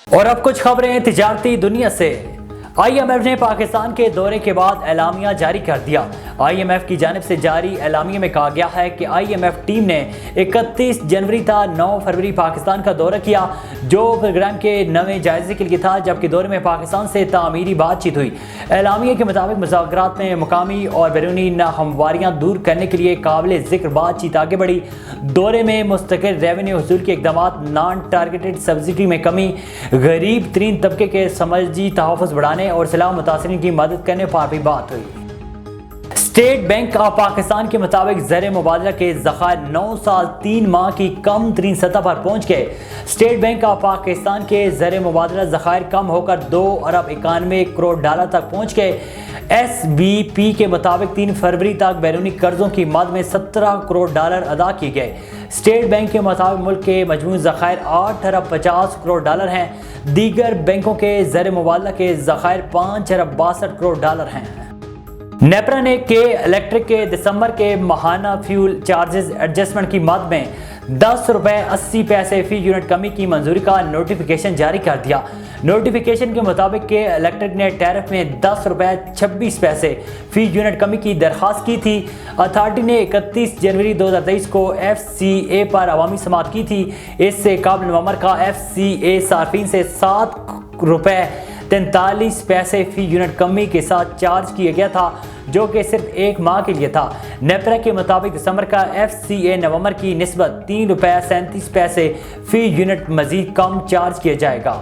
और अब कुछ खबरें तिजारती दुनिया से। IMF ने पाकिस्तान के दौरे के बाद एलामिया जारी कर दिया। IMF की जानिब से जारी एलामिया में कहा गया है कि IMF टीम ने 31 जनवरी था 9 फरवरी पाकिस्तान का दौरा किया, जो प्रोग्राम के नए जायजे के लिए था, जबकि दौरे में पाकिस्तान से तामीरी बातचीत हुई। एलामिया के मुताबिक मुज़ाकरात में मुकामी और बैरूनी नाहमवारियाँ दूर करने के लिए काबिल ज़िक्र बातचीत आगे बढ़ी। दौरे में मुस्तकिल रेवेन्यू हसूल के इक़दाम, नॉन टारगेटेड सब्सिडी में कमी, गरीब तरीन तबके के समझी तहफ़्फ़ुज़ बढ़ाने और सलाह मुतासिरीन की मदद करने पर भी बात हुई। स्टेट बैंक ऑफ पाकिस्तान के मुताबिक ज़र मुबादला के ज़खायर 9 साल 3 माह की कम तरीन सतह पर पहुँच गए। स्टेट बैंक ऑफ पाकिस्तान के ज़र मुबादला ज़खायर कम होकर 2 अरब 91 करोड़ डॉलर तक पहुँच गए। SBP के मुताबिक 3 फरवरी तक बैरूनी कर्जों की मद में 17 करोड़ डॉलर अदा किए गए। स्टेट बैंक के मुताबिक मुल्क के मजमूई ज़खायर 8 अरब 50 करोड़ डॉलर हैं। दीगर बैंकों के ज़र मुबादला के ज़खायर 5 अरब 62 करोड़ डॉलर हैं। नेपरा ने के इलेक्ट्रिक के दिसंबर के माहाना फ्यूल चार्जेस एडजस्टमेंट की मद में 10 रुपये 80 पैसे फी यूनिट कमी की मंजूरी का नोटिफिकेशन जारी कर दिया। नोटिफिकेशन के मुताबिक के इलेक्ट्रिक ने टैरिफ में 10 रुपये 26 पैसे फी यूनिट कमी की दरख्वास्त की थी। अथॉरिटी ने 31 जनवरी 2023 को FCA पर अवामी समाअत की थी। इससे कबल नवंबर का FCA सार्फिन से 7 रुपये 43 पैसे फी यूनिट कमी के साथ चार्ज किया गया था, जो कि सिर्फ 1 माह के लिए था। नेपरा के मुताबिक दिसंबर का FCA नवंबर की निस्बत 3 रुपये 37 पैसे फी यूनिट मजीद कम चार्ज किया जाएगा।